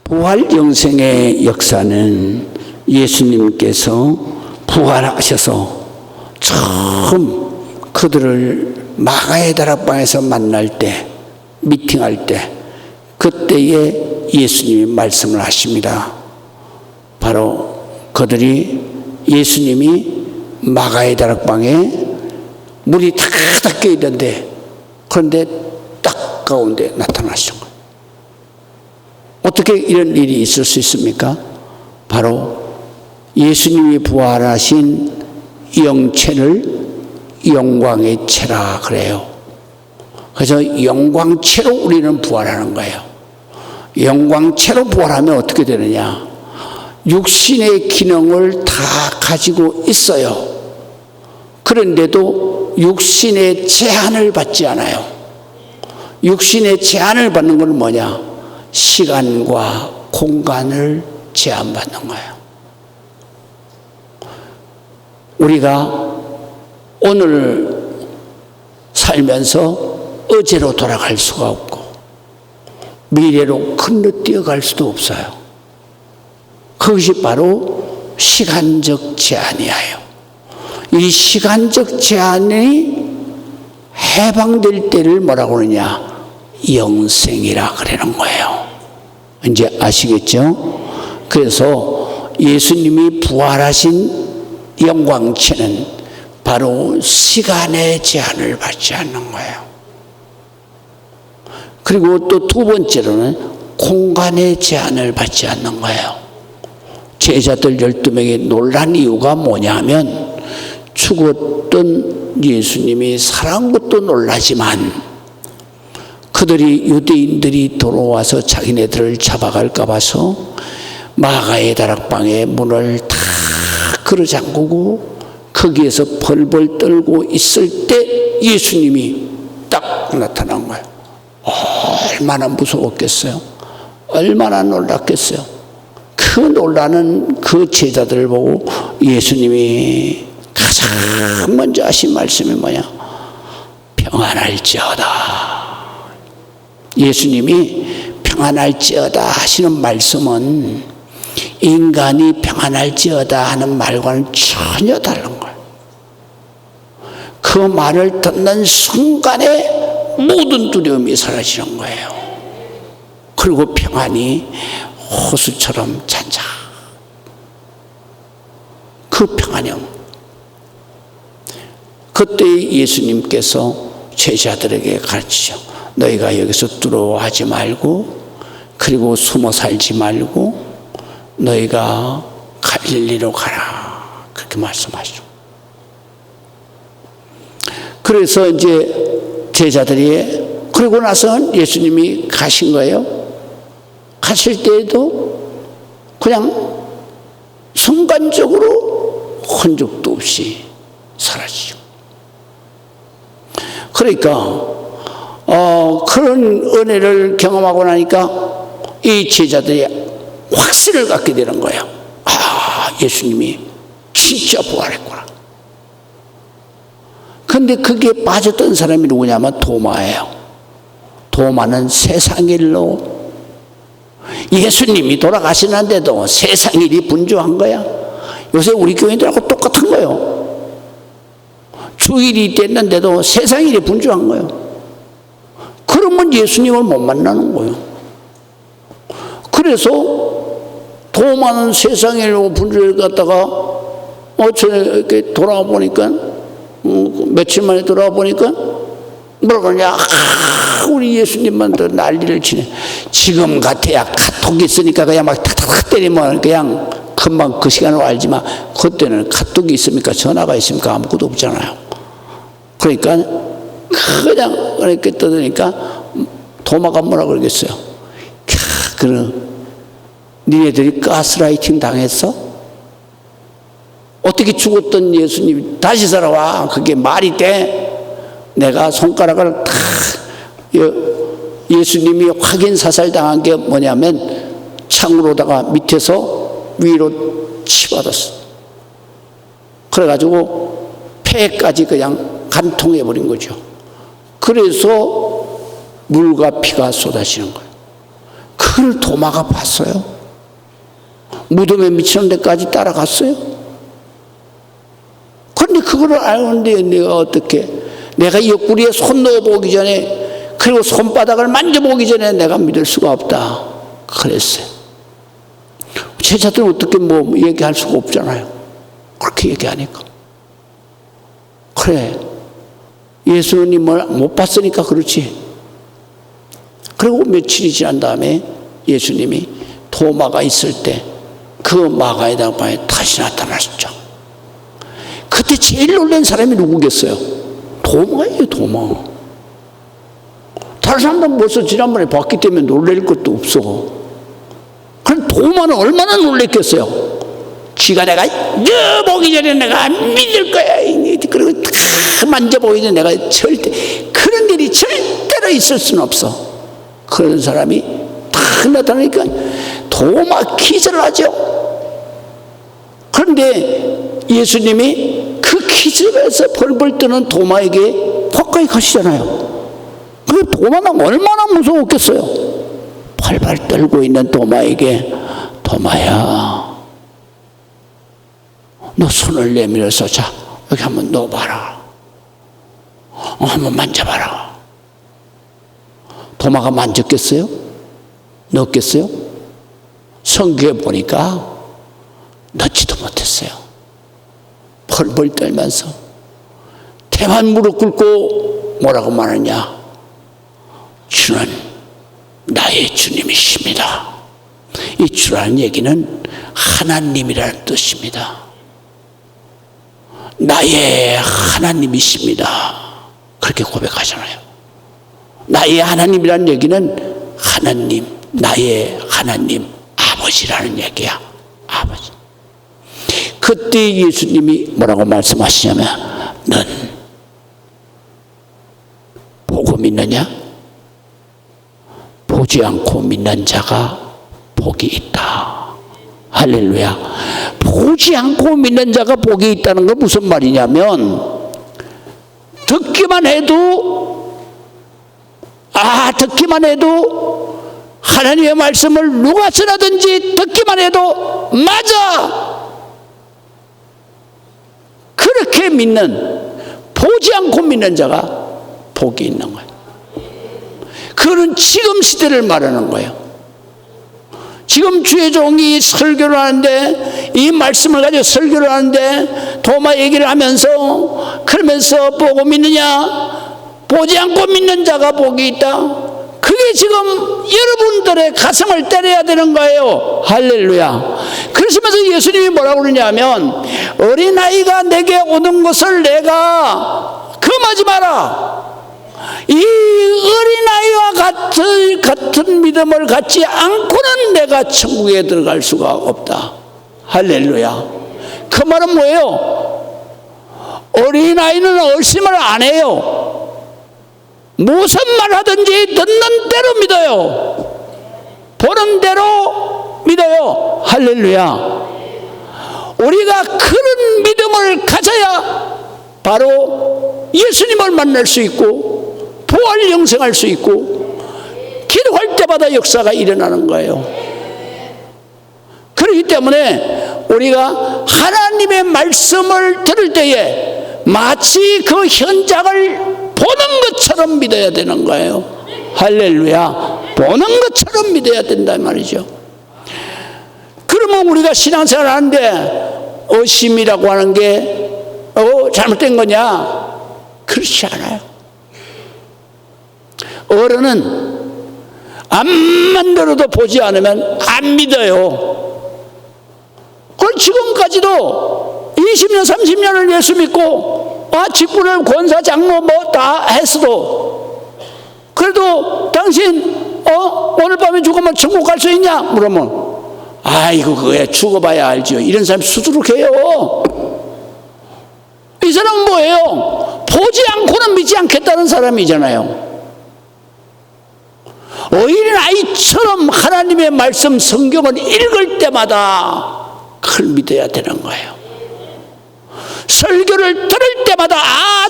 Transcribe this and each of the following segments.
부활 영생의 역사는 예수님께서 부활하셔서 처음 그들을 마가의 다락방에서 만날 때, 미팅할 때, 그때에 예수님이 말씀을 하십니다. 바로 그들이 예수님이 마가의 다락방에 물이 다 껴 있는데, 그런데 딱 가운데 나타나신 거예요. 어떻게 이런 일이 있을 수 있습니까? 바로 예수님이 부활하신 영체를 영광의 체라 그래요. 그래서 영광체로 우리는 부활하는 거예요. 영광체로 부활하면 어떻게 되느냐? 육신의 기능을 다 가지고 있어요. 그런데도 육신의 제한을 받지 않아요. 육신의 제한을 받는 건 뭐냐? 시간과 공간을 제한받는 거예요. 우리가 오늘 살면서 어제로 돌아갈 수가 없고 미래로 건너뛰어갈 수도 없어요. 그것이 바로 시간적 제한이에요. 이 시간적 제한이 해방될 때를 뭐라고 그러냐? 영생이라 그러는 거예요. 이제 아시겠죠? 그래서 예수님이 부활하신 영광체는 바로 시간의 제한을 받지 않는 거예요. 그리고 또 두 번째로는 공간의 제한을 받지 않는 거예요. 제자들 12명이 놀란 이유가 뭐냐면 죽었던 예수님이 살아난 것도 놀라지만 그들이 유대인들이 돌아와서 자기네들을 잡아갈까 봐서 마가의 다락방에 문을 다 걸어잠그고 거기에서 벌벌 떨고 있을 때 예수님이 딱 나타난 거예요. 얼마나 무서웠겠어요? 얼마나 놀랐겠어요? 그 놀라는 그 제자들을 보고 예수님이 가장 먼저 하신 말씀이 뭐냐? 평안할지어다. 예수님이 평안할지어다 하시는 말씀은 인간이 평안할지어다 하는 말과는 전혀 다른 거예요. 그 말을 듣는 순간에 모든 두려움이 사라지는 거예요. 그리고 평안이 호수처럼 잔잔. 그 평안이 그때 예수님께서 제자들에게 가르치죠. 너희가 여기서 두려워하지 말고 그리고 숨어 살지 말고 너희가 갈릴리로 가라. 그렇게 말씀하시죠. 그래서 이제 제자들이 그러고 나서 예수님이 가신 거예요. 가실 때에도 그냥 순간적으로 흔적도 없이 사라지죠. 그러니까 그런 은혜를 경험하고 나니까 이 제자들이 확신을 갖게 되는 거예요. 아, 예수님이 진짜 부활했구나. 근데 그게 빠졌던 사람이 누구냐면 도마예요. 도마는 세상일로 예수님이 돌아가시는데도 세상일이 분주한 거야. 요새 우리 교인들하고 똑같은 거예요. 주일이 됐는데도 세상일이 분주한 거예요. 그러면 예수님을 못 만나는 거예요. 그래서 도마는 세상일로 분주를 갖다가 저녁에 이렇게 돌아와 보니까 며칠 만에 돌아와 보니까 뭐라 그러냐? 우리 예수님만 더 난리를 치네. 지금 같아야 카톡이 있으니까 그냥 막 탁탁탁 때리면 그냥 금방 그 시간을 알지만 그때는 카톡이 있습니까? 전화가 있습니까? 아무것도 없잖아요. 그러니까 그냥 이렇게 떠드니까 도마가 뭐라 그러겠어요? 니네들이 가스라이팅 당했어? 어떻게 죽었던 예수님이 다시 살아와? 그게 말이 돼? 내가 손가락을 탁 예수님이 확인 사살 당한 게 뭐냐면 창으로다가 밑에서 위로 치받았어. 그래가지고 폐까지 그냥 간통해 버린 거죠. 그래서 물과 피가 쏟아지는 거예요. 그걸 도마가 봤어요. 무덤에 미치는 데까지 따라갔어요. 그런데 그걸 알는데 내가 어떻게, 내가 옆구리에 손 넣어보기 전에, 그리고 손바닥을 만져보기 전에 내가 믿을 수가 없다 그랬어요. 제자들은 어떻게 뭐 얘기할 수가 없잖아요. 그렇게 얘기하니까. 그래, 예수님을 못 봤으니까 그렇지. 그리고 며칠이 지난 다음에 예수님이 도마가 있을 때 그 마가의 당방에 다시 나타나셨죠. 그때 제일 놀란 사람이 누구겠어요? 도마예요, 도마. 다른 사람들은 벌써 지난번에 봤기 때문에 놀랄 것도 없어. 그럼 도마는 얼마나 놀랬겠어요? 지가 내가 보기 전에 내가 안 믿을 거야. 그리고 다 만져보기 전에 내가 절대, 그런 일이 절대로 있을 수는 없어. 그런 사람이 딱 나타나니까 도마 기절을 하죠. 그런데 예수님이 그 기절에서 벌벌 뜨는 도마에게 가까이 가시잖아요. 그 도마는 얼마나 무서웠겠어요. 발발 떨고 있는 도마에게, 도마야, 너 손을 내밀어서 자, 여기 한번 넣어봐라. 한번 만져봐라. 도마가 만졌겠어요? 넣었겠어요? 성경에 보니까 넣지도 못했어요. 벌벌 떨면서 대만 무릎 꿇고 뭐라고 말하냐? 주는 나의 주님이십니다. 이 주라는 얘기는 하나님이라는 뜻입니다. 나의 하나님이십니다. 그렇게 고백하잖아요. 나의 하나님이라는 얘기는 하나님, 나의 하나님, 아버지라는 얘기야. 아버지. 그때 예수님이 뭐라고 말씀하시냐면, 넌 보고 믿느냐? 보지 않고 믿는 자가 복이 있다. 할렐루야. 보지 않고 믿는 자가 복이 있다는 건 무슨 말이냐면, 듣기만 해도 하나님의 말씀을 누가 전하든지 듣기만 해도 맞아, 그렇게 믿는, 보지 않고 믿는 자가 복이 있는 거예요. 그거는 지금 시대를 말하는 거예요. 지금 주의 종이 설교를 하는데, 이 말씀을 가지고 설교를 하는데 도마 얘기를 하면서, 그러면서 보고 믿느냐? 보지 않고 믿는 자가 복이 있다. 그게 지금 여러분들의 가슴을 때려야 되는 거예요. 할렐루야. 그러시면서 예수님이 뭐라고 그러냐면, 어린아이가 내게 오는 것을 내가 금하지 마라. 이 어린아이와 같은 믿음을 갖지 않고는 내가 천국에 들어갈 수가 없다. 할렐루야. 그 말은 뭐예요? 어린아이는 얼씨을 안 해요. 무슨 말 하든지 듣는 대로 믿어요. 보는 대로 믿어요. 할렐루야. 우리가 그런 믿음을 가져야 바로 예수님을 만날 수 있고, 부활 영생할 수 있고, 기도할 때마다 역사가 일어나는 거예요. 그렇기 때문에 우리가 하나님의 말씀을 들을 때에 마치 그 현장을 보는 것처럼 믿어야 되는 거예요. 할렐루야. 보는 것처럼 믿어야 된단 말이죠. 그러면 우리가 신앙생활 하는데 의심이라고 하는 게 잘못된 거냐? 그렇지 않아요. 어른은 앞만 들어도 보지 않으면 안 믿어요. 그걸 지금까지도 20년 30년을 예수 믿고 직분을 권사 장로 뭐 다 했어도, 그래도 당신 오늘 밤에 죽으면 천국 갈 수 있냐? 물으면 아이고 그거야 죽어봐야 알죠. 이런 사람 수두룩해요. 이 사람은 뭐예요? 보지 않고는 믿지 않겠다는 사람이잖아요. 어린아이처럼 하나님의 말씀 성경을 읽을 때마다 그걸 믿어야 되는 거예요. 설교를 들을 때마다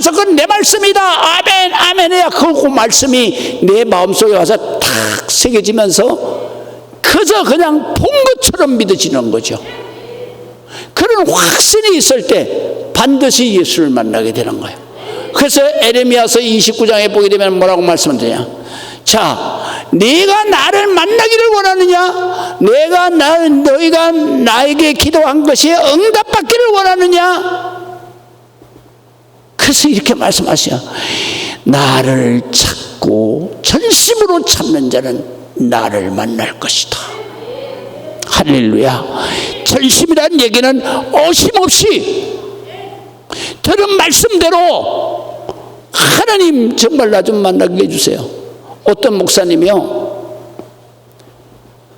저건 내 말씀이다, 아멘 아멘 해야 그 말씀이 내 마음속에 와서 탁 새겨지면서 그저 그냥 본 것처럼 믿어지는 거죠. 그런 확신이 있을 때 반드시 예수를 만나게 되는 거예요. 그래서 에레미야서 29장에 보게 되면 뭐라고 말씀하느냐? 자, 네가 나를 만나기를 원하느냐? 너희가 나에게 기도한 것이 응답받기를 원하느냐? 그래서 이렇게 말씀하셔요. 나를 찾고 전심으로 찾는 자는 나를 만날 것이다. 할렐루야. 전심이라는 얘기는 어심없이 들은 말씀대로 하나님 정말 나 좀 만나게 해주세요. 어떤 목사님이요,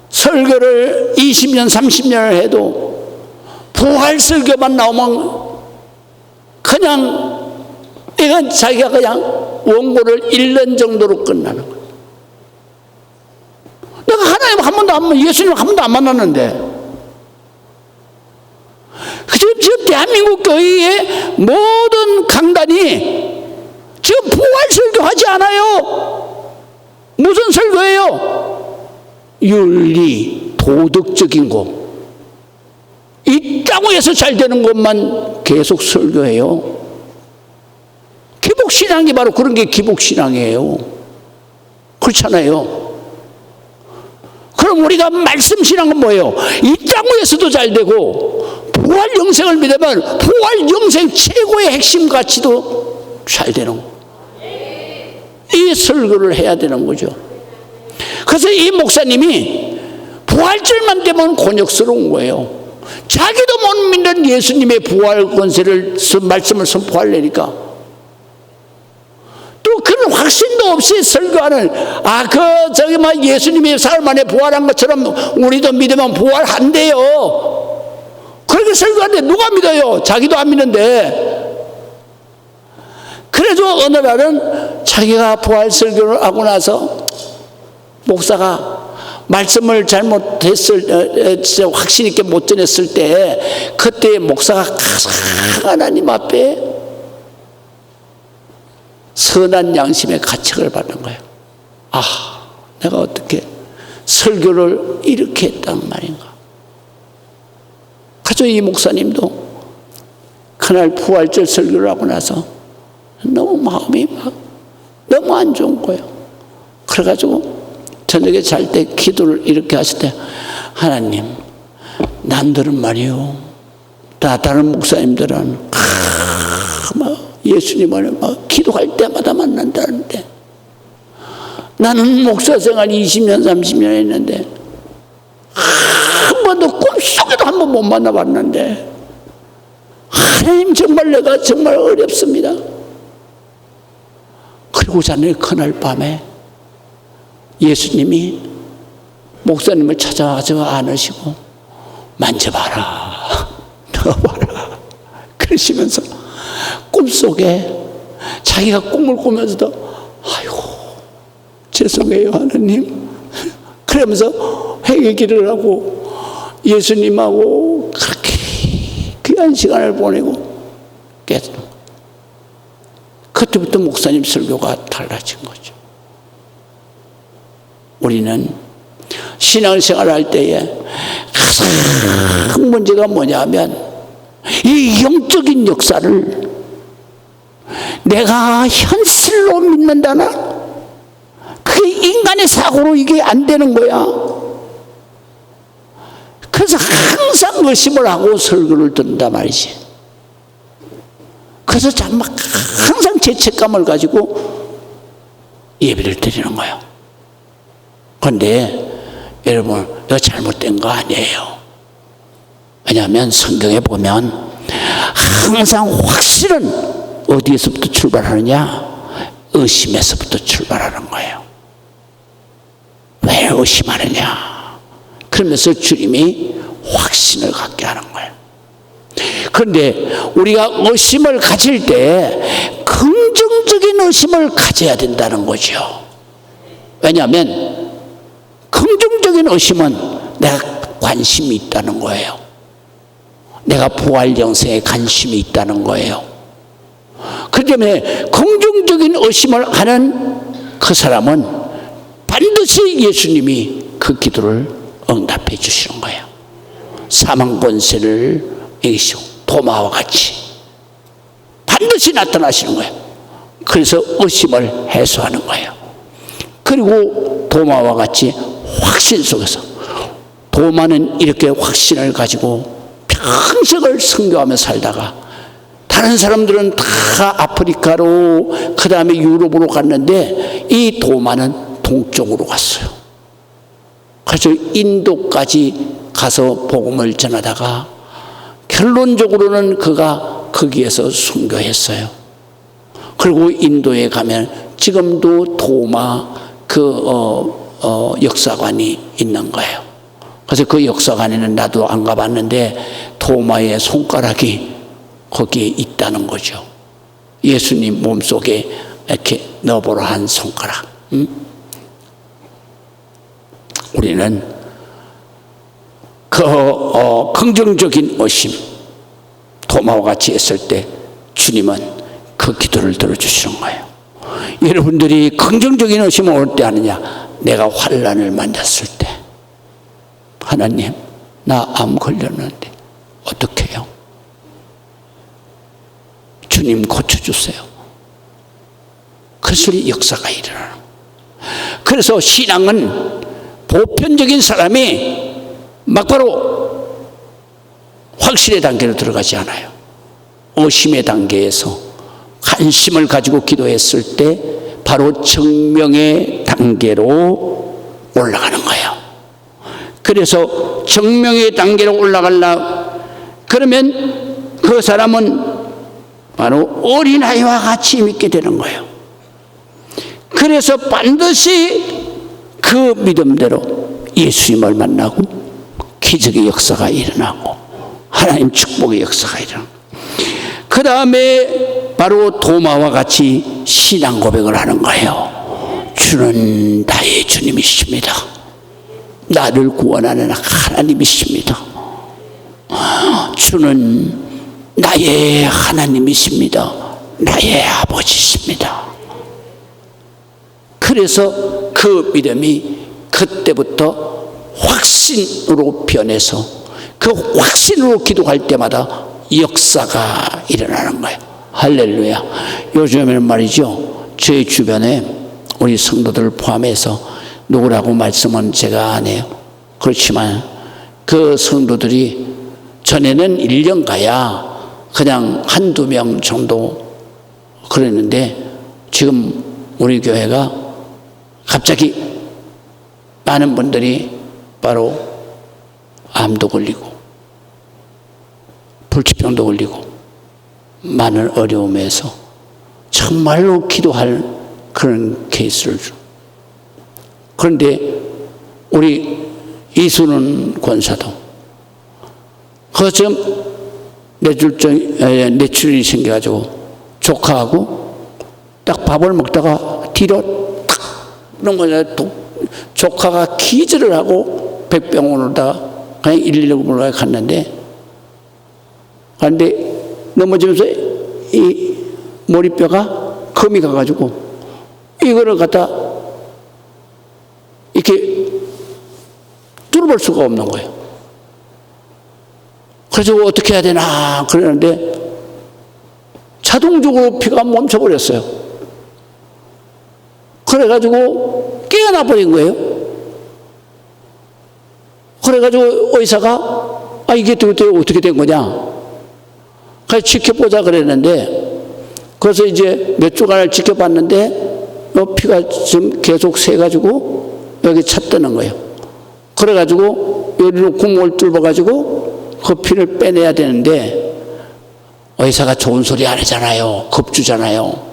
설교를 20년 30년을 해도 부활 설교만 나오면 그냥 이건 자기가 그냥 원고를 1년 정도로 끝나는 거예요. 내가 하나님 한 번도 안 만났는데, 예수님 한 번도 안 만났는데, 지금 대한민국 교회의 모든 강단이 지금 부활 설교하지 않아요. 무슨 설교예요? 윤리, 도덕적인 거, 이 땅에서 잘 되는 것만 계속 설교해요. 기복신앙이 바로 그런 게 기복신앙이에요. 그렇잖아요. 그럼 우리가 말씀신앙은 뭐예요? 이 땅에서도 잘 되고 부활 영생을 믿으면 부활 영생 최고의 핵심 가치도 잘 되는 거. 이 설교를 해야 되는 거죠. 그래서 이 목사님이 부활절만 되면 곤욕스러운 거예요. 자기도 못 믿는 예수님의 부활 권세를 말씀을 선포하려니까 또 그런 확신도 없이 설교하는, 예수님이 사흘 만에 부활한 것처럼 우리도 믿으면 부활한대요. 그렇게 설교하는데 누가 믿어요? 자기도 안 믿는데. 그래도 어느 날은 자기가 부활 설교를 하고 나서 목사가 말씀을 확신 있게 못 전했을 때, 그때 목사가 하나님 앞에 선한 양심의 가책을 받는 거예요. 내가 어떻게 설교를 이렇게 했단 말인가. 그래서 이 목사님도 그날 부활절 설교를 하고 나서 너무 마음이 너무 안 좋은 거예요. 그래가지고 저녁에 잘 때 기도를 이렇게 하실 때, 하나님, 남들은 말이요, 다른 목사님들은 예수님을 기도할 때마다 만난다는데, 나는 목사 생활 20년 30년 했는데 한 번도 꿈속에도 한 번 못 만나봤는데, 하나님 정말 내가 정말 어렵습니다. 그리고 자네 그날 밤에 예수님이 목사님을 찾아와서 안으시고 만져봐라, 넣어봐라 그러시면서 꿈속에 자기가 꿈을 꾸면서도 아이고 죄송해요 하나님 그러면서 회개기를 하고 예수님하고 그렇게 귀한 시간을 보내고 깨서 그때부터 목사님 설교가 달라진 거죠. 우리는 신앙생활 할 때에 가장 문제가 뭐냐면 이 영적인 역사를 내가 현실로 믿는다나 그게 인간의 사고로 이게 안 되는 거야. 그래서 항상 의심을 하고 설교를 듣는단 말이지. 그래서 정말 항상 죄책감을 가지고 예배를 드리는 거예요. 그런데 여러분, 이거 잘못된 거 아니에요. 왜냐하면 성경에 보면 항상 확실은 어디에서부터 출발하느냐? 의심에서부터 출발하는 거예요. 왜 의심하느냐? 그러면서 주님이 확신을 갖게 하는 거예요. 그런데 우리가 의심을 가질 때 긍정적인 의심을 가져야 된다는 거죠. 왜냐하면 긍정적인 의심은 내가 관심이 있다는 거예요. 내가 부활 영생에 관심이 있다는 거예요. 그렇기 때문에 긍정적인 의심을 하는 그 사람은 반드시 예수님이 그 기도를 응답해 주시는 거예요. 사망 권세를 이기시고 도마와 같이 반드시 나타나시는 거예요. 그래서 의심을 해소하는 거예요. 그리고 도마와 같이 확신 속에서, 도마는 이렇게 확신을 가지고 평생을 선교하며 살다가 다른 사람들은 다 아프리카로 그 다음에 유럽으로 갔는데 이 도마는 동쪽으로 갔어요. 그래서 인도까지 가서 복음을 전하다가 결론적으로는 그가 거기에서 순교했어요. 그리고 인도에 가면 지금도 도마 역사관이 있는 거예요. 그래서 그 역사관에는 나도 안 가봤는데 도마의 손가락이 거기에 있다는 거죠. 예수님 몸속에 이렇게 넣어보라 한 손가락. 우리는 그 긍정적인 의심, 도마와 같이 했을 때 주님은 그 기도를 들어주시는 거예요. 여러분들이 긍정적인 의심을 올 때 하느냐? 내가 환난을 만났을 때, 하나님 나 암 걸렸는데 어떻게 해요? 주님 고쳐주세요. 그래서 역사가 일어나는 거예요. 그래서 신앙은 보편적인 사람이 막바로 확신의 단계로 들어가지 않아요. 의심의 단계에서 관심을 가지고 기도했을 때 바로 증명의 단계로 올라가는 거예요. 그래서 증명의 단계로 올라가려 그러면 그 사람은 바로 어린아이와 같이 믿게 되는 거예요. 그래서 반드시 그 믿음대로 예수님을 만나고 기적의 역사가 일어나고 하나님 축복의 역사가 일어나고, 그 다음에 바로 도마와 같이 신앙 고백을 하는 거예요. 주는 나의 주님이십니다. 나를 구원하는 하나님이십니다. 주는 나의 하나님이십니다. 나의 아버지십니다. 그래서 그 믿음이 그때부터 확신으로 변해서 그 확신으로 기도할 때마다 역사가 일어나는 거예요. 할렐루야. 요즘에는 말이죠, 제 주변에 우리 성도들 포함해서 누구라고 말씀은 제가 안 해요. 그렇지만 그 성도들이 전에는 1년 가야 그냥 한두 명 정도 그랬는데 지금 우리 교회가 갑자기 많은 분들이 바로 암도 걸리고 불치병도 걸리고 많은 어려움에서 정말로 기도할 그런 케이스를 줘. 그런데 우리 이순은 권사도 그 좀 뇌출이 생겨가지고 조카하고 딱 밥을 먹다가 뒤로 탁 넘어져 조카가 기절을 하고 백병원으로다가 그냥 119로 갔는데 넘어지면서 이 머리뼈가 금이 가가지고 이거를 갖다 이렇게 뚫어볼 수가 없는 거예요. 그래서 어떻게 해야 되나 그러는데 자동적으로 피가 멈춰버렸어요. 그래가지고 깨어나 버린 거예요. 그래가지고 의사가 이게 어떻게 된 거냐, 그래서 지켜보자 그랬는데, 그래서 이제 몇 주간을 지켜봤는데 피가 지금 계속 새가지고 여기 찼다는 거예요. 그래가지고 여기로 구멍을 뚫어가지고 그 피를 빼내야 되는데 의사가 좋은 소리 안 하잖아요. 겁주잖아요.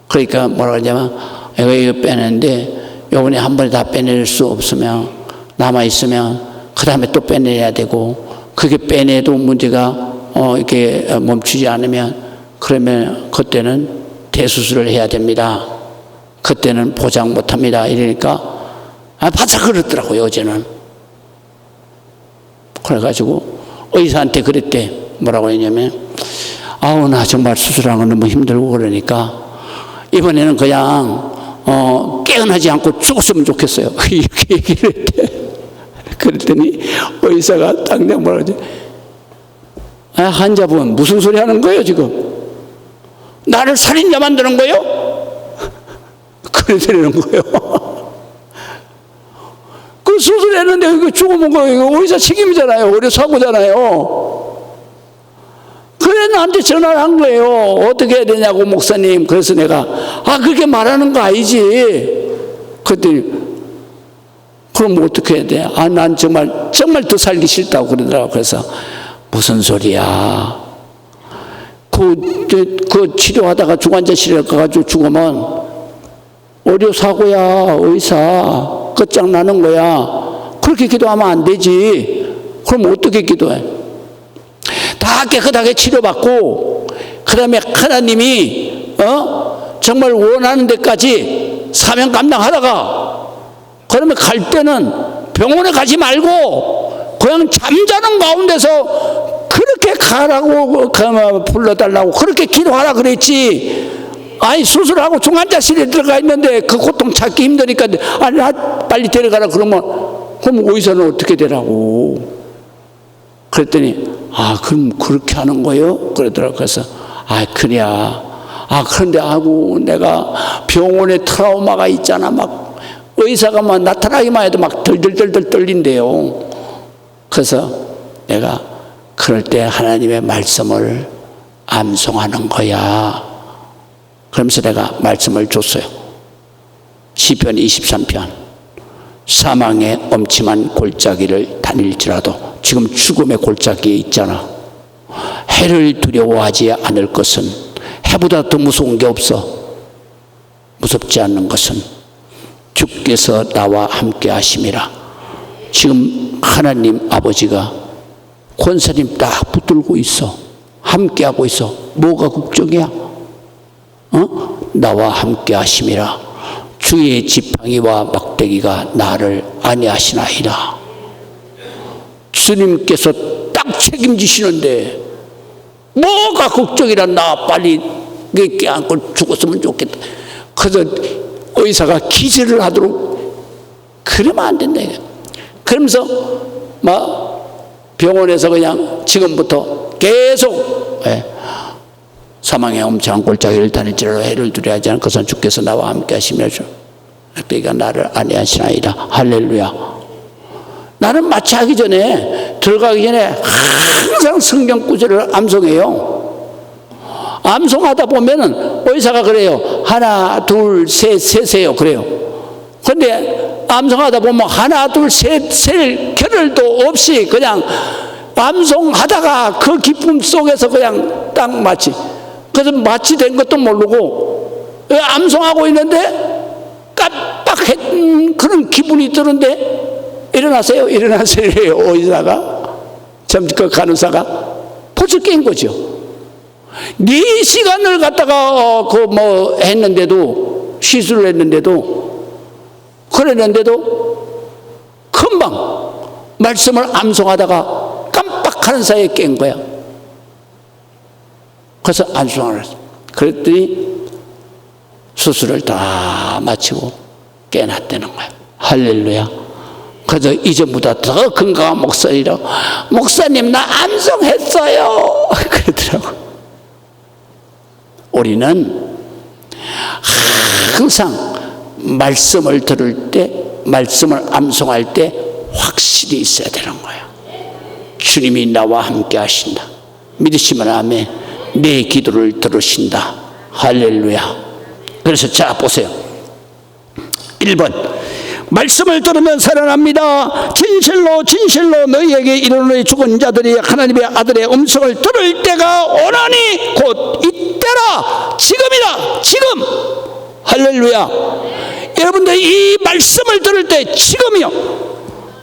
그러니까 뭐라 그러냐면 이거 빼내는데 요번에 한 번에 다 빼낼 수 없으면 남아있으면 그 다음에 또 빼내야 되고, 그게 빼내도 문제가 이렇게 멈추지 않으면 그러면 그때는 대수술을 해야 됩니다. 그때는 보장 못합니다. 이러니까 바짝 그랬더라고요, 어제는. 그래가지고 의사한테 그랬대. 뭐라고 했냐면 나 정말 수술하는 건 너무 힘들고 그러니까 이번에는 그냥 깨어나지 않고 죽었으면 좋겠어요. 이렇게 얘기를 했대. 그랬더니 의사가 당장 뭐라지? 환자분 무슨 소리 하는 거예요 지금? 나를 살인자 만드는 거예요? 그러더라는 거예요. 그 수술했는데 이거 죽으면 이거 의사 책임이잖아요. 의료 사고잖아요. 그래 나한테 전화를 한 거예요. 어떻게 해야 되냐고 목사님. 그래서 내가 그렇게 말하는 거 아니지. 그랬더니 그럼 어떻게 해야 돼? 난 정말 더 살기 싫다고 그러더라고. 그래서 무슨 소리야? 그 치료하다가 중환자실에 가가지고 죽으면 의료사고야, 의사. 끝장나는 거야. 그렇게 기도하면 안 되지. 그럼 어떻게 기도해? 다 깨끗하게 치료받고, 그 다음에 하나님이, 정말 원하는 데까지 사명 감당하다가, 그러면 갈 때는 병원에 가지 말고, 그냥 잠자는 가운데서 그렇게 가라고, 불러달라고, 그렇게 기도하라 그랬지. 수술하고 중환자실에 들어가 있는데 그 고통 찾기 힘드니까 나 빨리 데려가라 그러면 그럼 의사는 어떻게 되라고? 그랬더니 그럼 그렇게 하는 거예요? 그러더라고요. 그래서 그래야. 그런데 내가 병원에 트라우마가 있잖아. 막 의사가 막 나타나기만 해도 막 덜덜덜덜 떨린대요. 그래서 내가 그럴 때 하나님의 말씀을 암송하는 거야. 그러면서 내가 말씀을 줬어요. 시편 23편. 사망의 엄침한 골짜기를 다닐지라도, 지금 죽음의 골짜기에 있잖아. 해를 두려워하지 않을 것은, 해보다 더 무서운 게 없어. 무섭지 않는 것은 주께서 나와 함께 하심이라. 지금 하나님 아버지가 권사님 딱 붙들고 있어. 함께 하고 있어. 뭐가 걱정이야? 나와 함께 하심이라. 주의 지팡이와 막대기가 나를 안위하시나이다. 주님께서 딱 책임지시는데 뭐가 걱정이라. 나 빨리 깨안고 죽었으면 좋겠다. 그래서 의사가 기절을 하도록 그러면 안 된다. 그러면서 병원에서 그냥 지금부터 계속 사망의 엄청난 골짜기를 다닐지라도 해를 두려워하지 않을 것은 주께서 나와 함께 하시며 그러니까 나를 안위하시나이다. 할렐루야. 나는 마취하기 전에, 들어가기 전에 항상 성경 구절을 암송해요. 암송하다 보면은 의사가 그래요. 하나 둘 셋 셋이에요. 그래요. 근데 암송하다 보면 하나 둘 셋 셀 겨를도 없이 그냥 암송하다가 그 기쁨 속에서 그냥 딱 마치. 그래서 마취된 것도 모르고 암송하고 있는데 깜빡했 그런 기분이 드는데 일어나세요 의사가 그 간호사가 벌써 깬 거죠. 4시간을 갖다가 했는데도, 시술을 했는데도, 그랬는데도 금방 말씀을 암송하다가 깜빡하는 사이에 깬 거야. 그래서 안수하라. 그랬더니 수술을 다 마치고 깨났다는 거야. 할렐루야. 그래서 이전보다 더 건강한 목소리로 목사님 나 암송했어요. 그러더라고. 우리는 항상 말씀을 들을 때, 말씀을 암송할 때 확실히 있어야 되는 거야. 주님이 나와 함께 하신다. 믿으시면 아멘. 내 기도를 들으신다. 할렐루야. 그래서 자 보세요. 1번 말씀을 들으면 살아납니다. 진실로 너희에게 이르노니 죽은 자들이 하나님의 아들의 음성을 들을 때가 오나니 곧 이때라. 지금이라. 지금. 할렐루야. 여러분들 이 말씀을 들을 때 지금이요.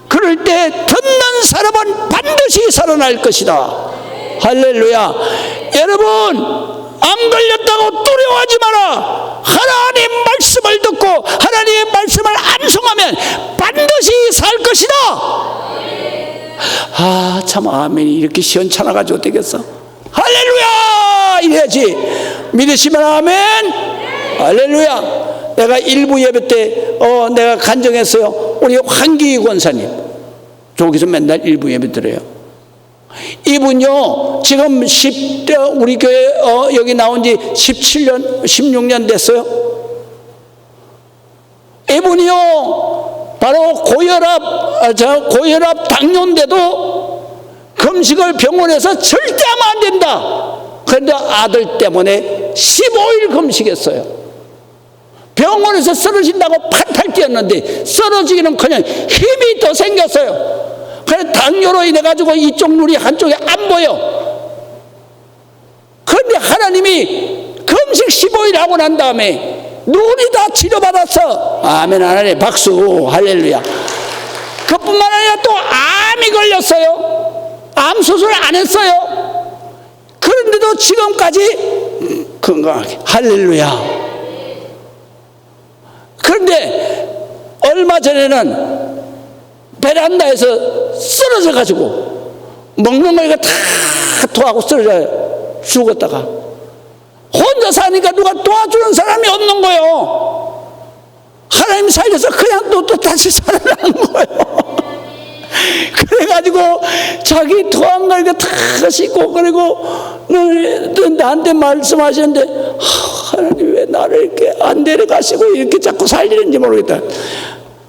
그럴 때 듣는 사람은 반드시 살아날 것이다. 할렐루야. 여러분 안 걸렸다고 두려워하지 마라. 하나님 말씀을 듣고 하나님의 말씀을 암송하면 반드시 살 것이다. 참 아멘이 이렇게 시원찮아가지고 되겠어. 할렐루야 이래야지. 믿으시면 아멘. 할렐루야. 내가 일부 예배 때 내가 간증했어요. 우리 황기희 권사님 저기서 맨날 일부 예배 드려요. 이분요 지금 우리 교회 여기 나온 지 17년 16년 됐어요. 이분이요 바로 고혈압 당뇨인데도 금식을 병원에서 절대 하면 안 된다. 그런데 아들 때문에 15일 금식했어요. 병원에서 쓰러진다고 팔팔 뛰었는데 쓰러지기는커녕 힘이 더 생겼어요. 그래서 당뇨로 인해 가지고 이쪽 눈이 한쪽에 안 보여. 그런데 하나님이 금식 15일 하고 난 다음에 눈이 다 치료받았어. 아멘. 하나님 박수. 할렐루야. 그뿐만 아니라 또 암이 걸렸어요. 암 수술 안 했어요. 그런데도 지금까지 건강하게. 할렐루야. 그런데 얼마 전에는 베란다에서 쓰러져 가지고 먹는 거 이거 다 토하고 쓰러져 죽었다가 혼자 사니까 누가 도와주는 사람이 없는 거예요. 하나님 살려서 그냥 또 다시 살아나는 거예요. 그래가지고 자기 토한 거 이거 다 씻고 그리고 나한테 말씀하시는데 하나님 왜 나를 이렇게 안 데려가시고 이렇게 자꾸 살리는지 모르겠다.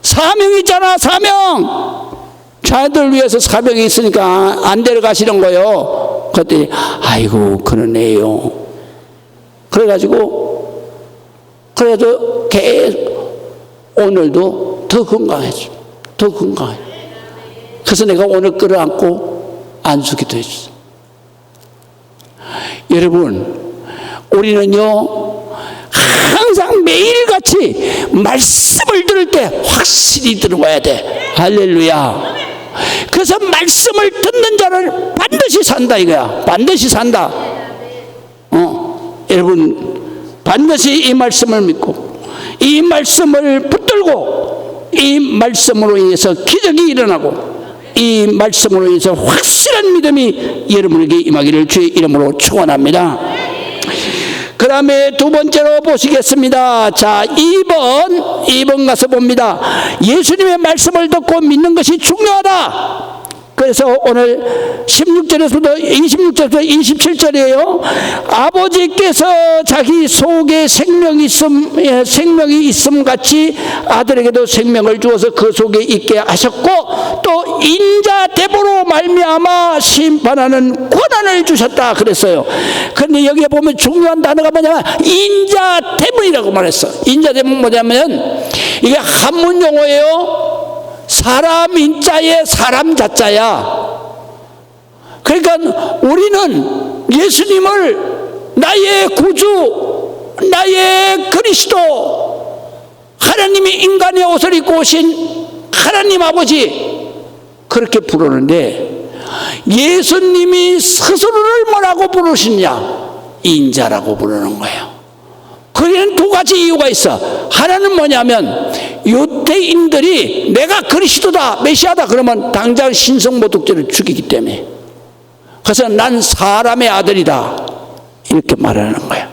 사명이 있잖아. 사명. 자녀들 위해서 사명이 있으니까 안 데려가시는 거예요. 그랬더니 아이고 그러네요. 그래가지고 계속 오늘도 더 건강해져. 더 건강해. 그래서 내가 오늘 끌어안고 안수기도 해줬어. 여러분 우리는요 항상 매일같이 말씀을 들을 때 확실히 들어와야 돼. 할렐루야. 그래서 말씀을 듣는 자를 반드시 산다 이거야. 반드시 산다. 여러분 반드시 이 말씀을 믿고 이 말씀을 붙들고 이 말씀으로 인해서 기적이 일어나고 이 말씀으로 인해서 확실한 믿음이 여러분에게 임하기를 주의 이름으로 축원합니다. 그 다음에 두 번째로 보시겠습니다. 자, 2번 가서 봅니다. 예수님의 말씀을 듣고 믿는 것이 중요하다. 그래서 오늘 16절에서부터 26절부터 27절이에요. 아버지께서 자기 속에 생명이 있음 같이 아들에게도 생명을 주어서 그 속에 있게 하셨고 또 인자 대보로 말미암아 심판하는 권한을 주셨다 그랬어요. 그런데 여기에 보면 중요한 단어가 뭐냐면 인자 대문이라고 말했어. 인자 대문 뭐냐면 이게 한문 용어예요. 사람 인자에 사람 자자야. 그러니까 우리는 예수님을 나의 구주, 나의 그리스도, 하나님이 인간의 옷을 입고 오신 하나님 아버지 그렇게 부르는데 예수님이 스스로를 뭐라고 부르시냐? 인자라고 부르는 거예요. 거기에는 두 가지 이유가 있어. 하나는 뭐냐면 유대인들이 내가 그리스도다 메시아다 그러면 당장 신성모독죄를 죽이기 때문에. 그래서 난 사람의 아들이다 이렇게 말하는 거야.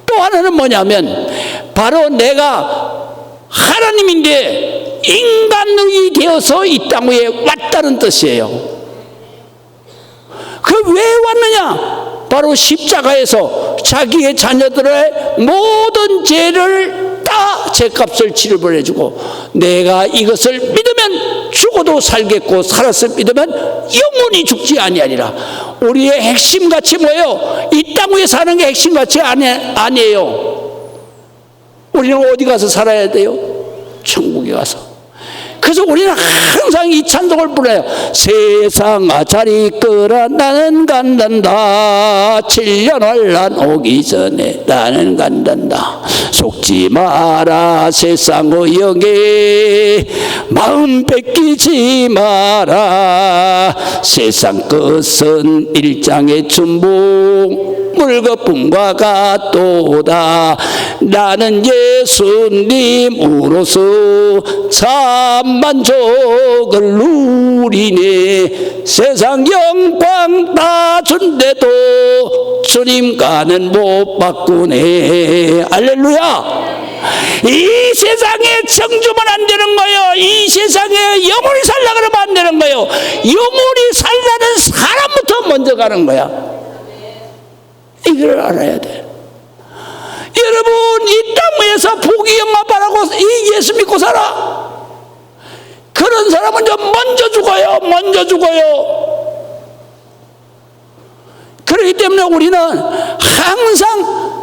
또 하나는 뭐냐면 바로 내가 하나님인데 인간이 되어서 이 땅 위에 왔다는 뜻이에요. 그 왜 왔느냐? 바로 십자가에서 자기의 자녀들의 모든 죄를 다 죄값을 지불해주고 내가 이것을 믿으면 죽어도 살겠고 살았을 믿으면 영원히 죽지 아니하리라. 우리의 핵심가치 뭐예요? 이 땅 위에 사는 게 핵심가치 아니에요. 우리는 어디 가서 살아야 돼요? 천국에 가서. 그래서 우리는 항상 이 찬송을 불러요. 세상아 잘 이끌어 나는 간단다. 7년 환난 오기 전에 나는 간단다. 속지 마라 세상의 영에 마음 뺏기지 마라. 세상 끝은 일장의 춘봉 물거품과 같도다. 나는 예수님으로서 참 만족을 누리네. 세상 영광 다 준대도 주님과는 못 바꾸네. 할렐루야. 이 세상에 정주면 안 되는 거예요. 이 세상에 영원히 살라 그러면 안 되는 거예요. 영원히 살라는 사람부터 먼저 가는 거야. 이걸 알아야 돼. 여러분, 이 땅 위에서 복이 영화바라고 이 예수 믿고 살아. 그런 사람은 먼저 죽어요. 먼저 죽어요. 그렇기 때문에 우리는 항상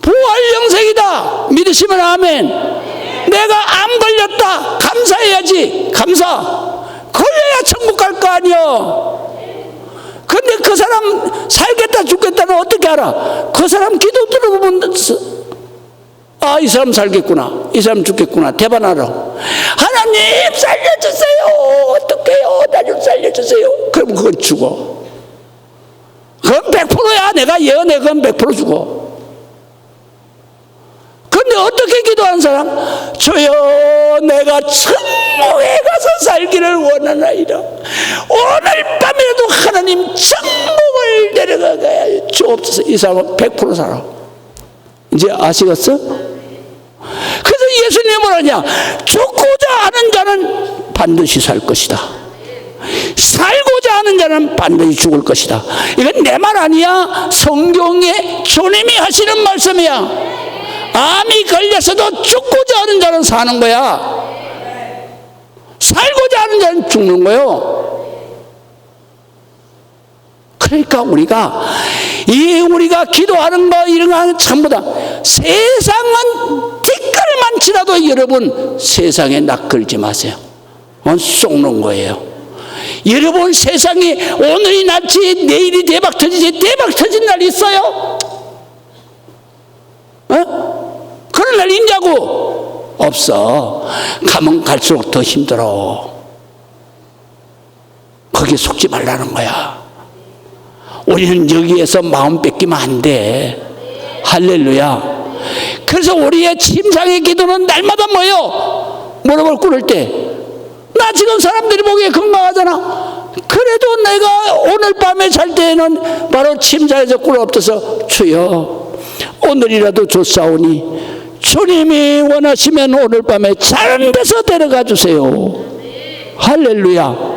부활 영생이다 믿으시면 아멘. 내가 암 걸렸다 감사해야지. 감사. 걸려야 천국 갈 거 아니야. 근데 그 사람 살겠다 죽겠다는 어떻게 알아? 그 사람 기도 들어보면 아, 이 사람 살겠구나, 이 사람 죽겠구나, 대반 알아. 하나님 살려주세요. 어떡해요, 나 좀 살려주세요. 그럼 그건 죽어. 그건 100%야. 내가 예언해. 그건 100% 죽어. 근데 어떻게 기도하는 사람? 주여, 내가 천국에 가서 살기를 원하나이다. 오늘 밤에도 하나님 천국을 내려가게 주옵소서. 이 사람은 100% 살아. 이제 아시겠어? 그래서 예수님이 뭐라냐? 죽고자 하는 자는 반드시 살 것이다. 살고자 하는 자는 반드시 죽을 것이다. 이건 내 말 아니야. 성경에 주님이 하시는 말씀이야. 암이 걸려서도 죽고자 하는 자는 사는 거야. 살고자 하는 자는 죽는 거예요. 그러니까 우리가 기도하는 거 이런 거 전부 다 세상은 티끌만 치라도 여러분 세상에 낚걸지 마세요. 속는 거예요. 여러분 세상이 오늘이 낫지 내일이 대박 터지지 대박 터진 날 있어요? 그런 날 있냐고? 없어. 가면 갈수록 더 힘들어. 거기에 속지 말라는 거야. 우리는 여기에서 마음 뺏기면 안 돼. 할렐루야. 그래서 우리의 침상의 기도는 날마다 뭐예요? 무릎을 꿇을 때, 나 지금 사람들이 보기에 건강하잖아. 그래도 내가 오늘 밤에 잘 때에는 바로 침상에서 꿇어 엎드서 주여, 오늘이라도 좋사오니 주님이 원하시면 오늘 밤에 다른 데서 데려가 주세요. 할렐루야.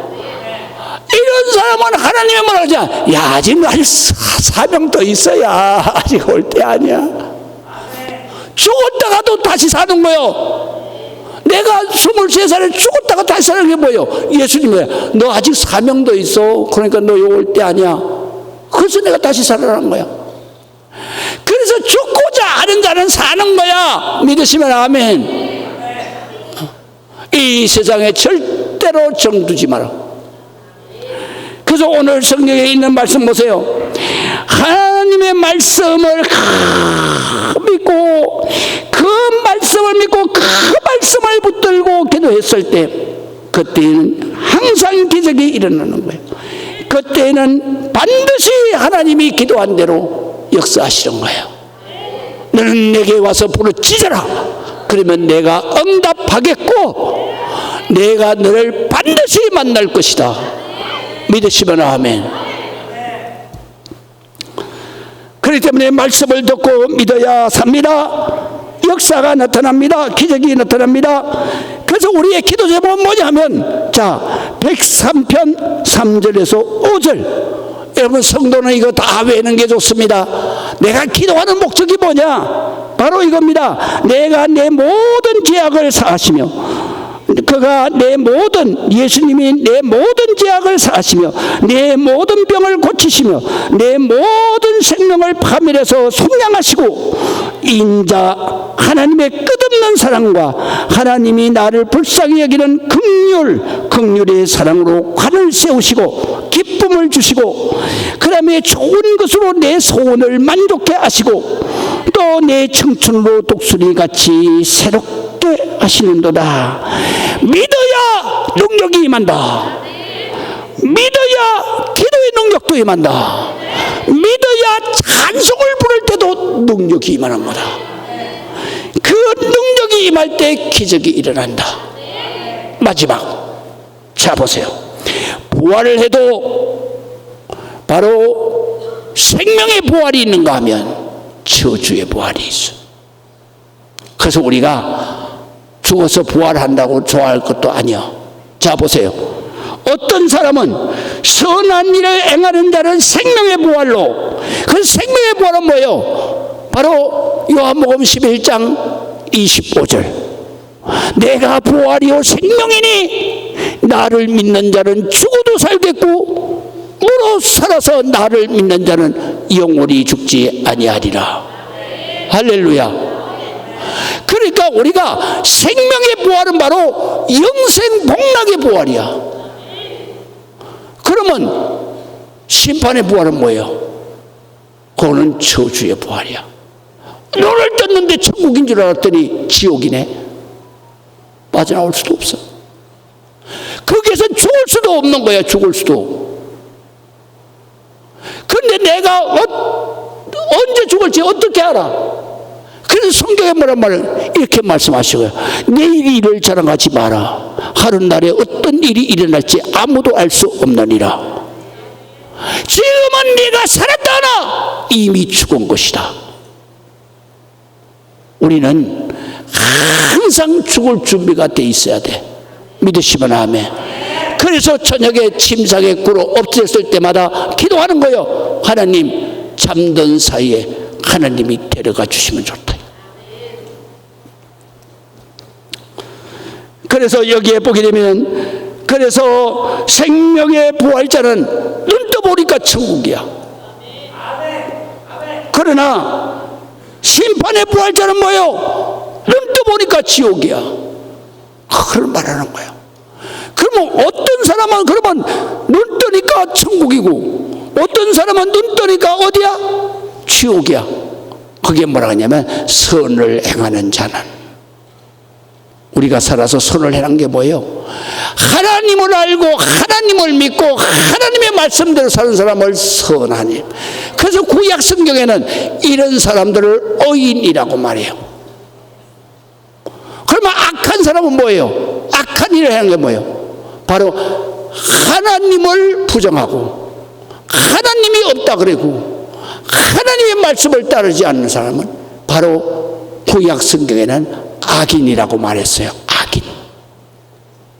이런 사람은 하나님이 뭐라 하지? 야, 아직 사명 더 있어야. 아직 올 때 아니야. 죽었다가도 다시 사는 거요. 내가 23살에 죽었다가 다시 사는 게 뭐예요? 예수님이 너 아직 사명 더 있어. 그러니까 너 올 때 아니야. 그래서 내가 다시 살아난 거야. 그래서 죽고자 하는 자는 사는 거야. 믿으시면 아멘. 이 세상에 절대로 정두지 마라. 그래서 오늘 성경에 있는 말씀 보세요. 하나님의 말씀을 믿고 그 말씀을 붙들고 기도했을 때 그때는 항상 기적이 일어나는 거예요. 그때는 반드시 하나님이 기도한 대로 역사하시는 거예요. 너는 내게 와서 부르짖어라. 그러면 내가 응답하겠고 내가 너를 반드시 만날 것이다. 믿으시면 아멘. 그렇기 때문에 말씀을 듣고 믿어야 삽니다. 역사가 나타납니다. 기적이 나타납니다. 그래서 우리의 기도 제목은 뭐냐면, 자, 103편 3절에서 5절. 여러분 성도는 이거 다 외우는 게 좋습니다. 내가 기도하는 목적이 뭐냐? 바로 이겁니다. 내가 내 모든 죄악을 사하시며 그가 예수님이 내 모든 죄악을 사하시며 내 모든 병을 고치시며 내 모든 생명을 파멸해서 속량하시고 인자 하나님의 끝없는 사랑과 하나님이 나를 불쌍히 여기는 긍휼의 사랑으로 관을 세우시고 기쁨을 주시고 그 다음에 좋은 것으로 내 소원을 만족해 하시고 또 내 청춘으로 독수리같이 새롭게 하시는도다. 믿어야 능력이 임한다. 믿어야 기도의 능력도 임한다. 믿어야 찬송을 부를 때도 능력이 임하는 거다. 그 능력이 임할 때 기적이 일어난다. 마지막, 자 보세요. 부활을 해도 바로 생명의 부활이 있는가 하면 저주의 부활이 있어. 그래서 우리가 죽어서 부활한다고 좋아할 것도 아니야. 자, 보세요. 어떤 사람은 선한 일을 행하는 자는 생명의 부활로, 그 생명의 부활은 뭐예요? 바로 요한복음 11장 25절. 내가 부활이요 생명이니 나를 믿는 자는 죽어도 살겠고 무릇 살아서 나를 믿는 자는 영원히 죽지 아니하리라. 할렐루야. 그러니까 우리가 생명의 부활은 바로 영생 복락의 부활이야. 그러면 심판의 부활은 뭐예요? 그거는 저주의 부활이야. 눈을 떴는데 천국인 줄 알았더니 지옥이네. 빠져나올 수도 없어. 거기에서 죽을 수도 없는 거야. 죽을 수도. 그런데 내가 언제 죽을지 어떻게 알아? 그래서 성경에 뭐란 말을 이렇게 말씀하시고요. 내일 일을 자랑하지 마라. 하루날에 어떤 일이 일어날지 아무도 알 수 없느니라. 지금은 네가 살았다 하나 이미 죽은 것이다. 우리는 항상 죽을 준비가 돼 있어야 돼. 믿으시면 아멘. 그래서 저녁에 침상에 꿇어 엎드렸을 때마다 기도하는 거예요. 하나님, 잠든 사이에 하나님이 데려가 주시면 좋다. 그래서 여기에 보게 되면, 그래서 생명의 부활자는 눈 떠보니까 천국이야. 그러나 심판의 부활자는 뭐예요? 눈 떠보니까 지옥이야. 그걸 말하는 거예요. 그러면 어떤 사람은 그러면 눈 뜨니까 천국이고, 어떤 사람은 눈 뜨니까 어디야? 지옥이야. 그게 뭐라 하냐면 선을 행하는 자는. 우리가 살아서 선을 행한 게 뭐예요? 하나님을 알고 하나님을 믿고 하나님의 말씀대로 사는 사람을 선한 일. 그래서 구약 성경에는 이런 사람들을 의인이라고 말해요. 그러면 악한 사람은 뭐예요? 악한 일을 하는 게 뭐예요? 바로 하나님을 부정하고 하나님이 없다 그러고 하나님의 말씀을 따르지 않는 사람은 바로 구약 성경에는 악인이라고 말했어요. 악인.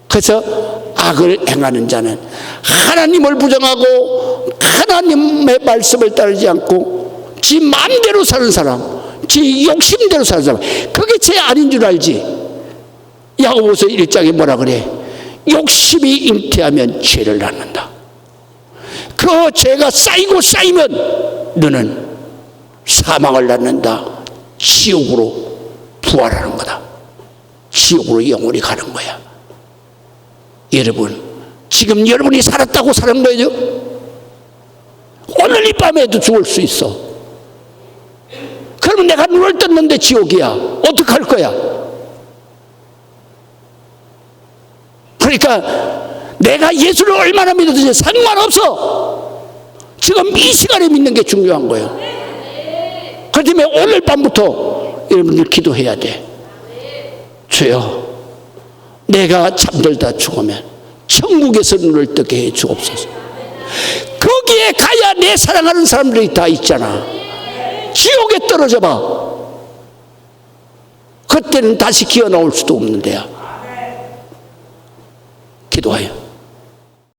그래서 악을 행하는 자는 하나님을 부정하고 하나님의 말씀을 따르지 않고 지 마음대로 사는 사람, 지 욕심대로 사는 사람, 그게 죄 아닌 줄 알지? 야고보서 1장에 뭐라 그래? 욕심이 잉태하면 죄를 낳는다. 그 죄가 쌓이고 쌓이면 너는 사망을 낳는다. 지옥으로 부활하는 거다. 지옥으로 영원히 가는 거야. 여러분, 지금 여러분이 살았다고 사는 거예요? 오늘 이 밤에도 죽을 수 있어. 그러면 내가 눈을 떴는데 지옥이야. 어떡할 거야? 그러니까 내가 예수를 얼마나 믿어도 상관없어. 지금 이 시간에 믿는 게 중요한 거예요. 그렇기 때문에 오늘 밤부터 여러분들 기도해야 돼. 주여, 내가 잠들다 죽으면 천국에서 눈을 뜨게 해 주옵소서. 거기에 가야 내 사랑하는 사람들이 다 있잖아. 지옥에 떨어져 봐. 그때는 다시 기어 나올 수도 없는 데야. 기도해요.